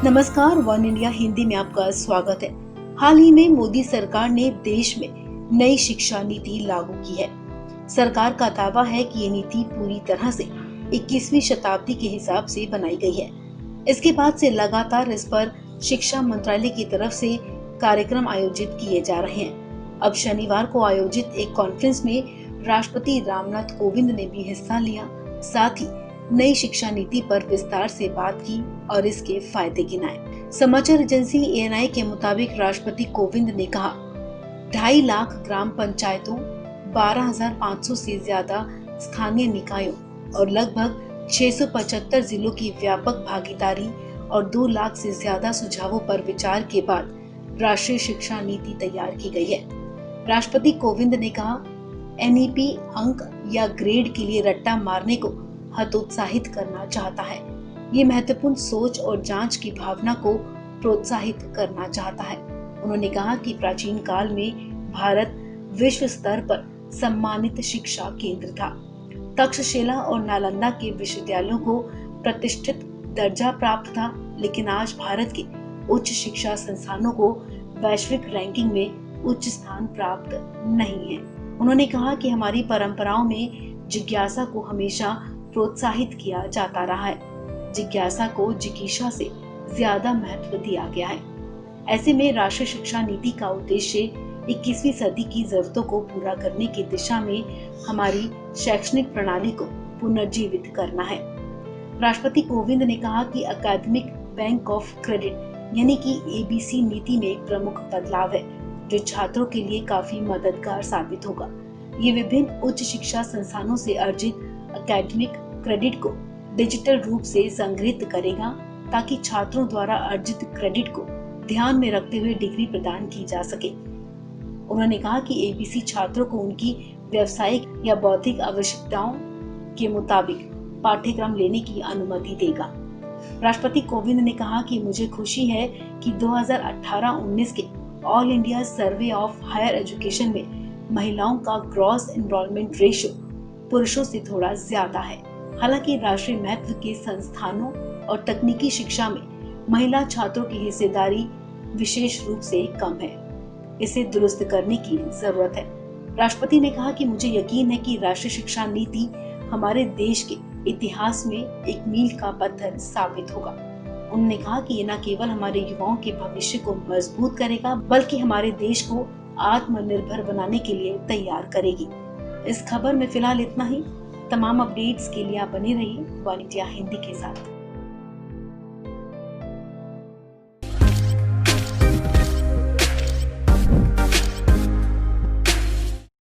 नमस्कार, one India Hindi में आपका स्वागत है। हाल ही में मोदी सरकार ने देश में नई शिक्षा नीति लागू की है। सरकार का दावा है कि ये नीति पूरी तरह से 21वीं शताब्दी के हिसाब से बनाई गई है। इसके बाद से लगातार इस पर शिक्षा मंत्रालय की तरफ से कार्यक्रम आयोजित किए जा रहे हैं। अब शनिवार को आयोजित एक कॉन्फ्रेंस में राष्ट्रपति रामनाथ कोविंद ने भी हिस्सा लिया। साथ ही नई शिक्षा नीति पर विस्तार से बात की और इसके फायदे गिनाए। समाचार एजेंसी एएनआई के मुताबिक राष्ट्रपति कोविंद ने कहा, 2.5 लाख ग्राम पंचायतों, 12,500 से ज्यादा स्थानीय निकायों और लगभग 675 जिलों की व्यापक भागीदारी और 2 लाख से ज्यादा सुझावों पर विचार के बाद राष्ट्रीय शिक्षा नीति तैयार की गई है। राष्ट्रपति कोविंद ने कहा, एनईपी अंक या ग्रेड के लिए रट्टा मारने को हतोत्साहित करना चाहता है। ये महत्वपूर्ण सोच और जांच की भावना को प्रोत्साहित करना चाहता है। उन्होंने कहा कि प्राचीन काल में भारत विश्व स्तर पर सम्मानित शिक्षा केंद्र था। तक्षशिला और नालंदा के विश्वविद्यालयों को प्रतिष्ठित दर्जा प्राप्त था, लेकिन आज भारत के उच्च शिक्षा संस्थानों को वैश्विक रैंकिंग में उच्च स्थान प्राप्त नहीं है। उन्होंने कहा कि हमारी परंपराओं में जिज्ञासा को हमेशा प्रोत्साहित किया जाता रहा है। जिज्ञासा को जिज्ञासा से ज्यादा महत्व दिया गया है। ऐसे में राष्ट्रीय शिक्षा नीति का उद्देश्य 21वीं सदी की जरूरतों को पूरा करने की दिशा में हमारी शैक्षणिक प्रणाली को पुनर्जीवित करना है। राष्ट्रपति कोविंद ने कहा कि एकेडमिक बैंक ऑफ क्रेडिट यानी कि एबीसी नीति में एक प्रमुख बदलाव है, जो छात्रों के लिए काफी मददगार साबित होगा। ये विभिन्न उच्च शिक्षा संस्थानों से अर्जित एकेडमिक क्रेडिट को डिजिटल रूप से संग्रहित करेगा, ताकि छात्रों द्वारा अर्जित क्रेडिट को ध्यान में रखते हुए डिग्री प्रदान की जा सके। उन्होंने कहा कि एबीसी छात्रों को उनकी व्यावसायिक या बौद्धिक आवश्यकताओं के मुताबिक पाठ्यक्रम लेने की अनुमति देगा। राष्ट्रपति कोविंद ने कहा कि मुझे खुशी है कि 2018-19 के all India survey of higher education में महिलाओं का ग्रॉस एनरोलमेंट रेशियो पुरुषों से थोड़ा ज्यादा है। हालांकि राष्ट्रीय महत्व के संस्थानों और तकनीकी शिक्षा में महिला छात्रों की हिस्सेदारी विशेष रूप से कम है। इसे दुरुस्त करने की जरूरत है। राष्ट्रपति ने कहा कि मुझे यकीन है कि राष्ट्रीय शिक्षा नीति हमारे देश के इतिहास में एक मील का पत्थर साबित होगा। उन्होंने कहा कि ये न केवल हमारे युवाओं के भविष्य को मजबूत करेगा, बल्कि हमारे देश को आत्मनिर्भर बनाने के लिए तैयार करेगी। इस खबर में फिलहाल इतना ही। तमाम अपडेट्स के लिए आप बने रहिए वन इंडिया हिंदी के साथ।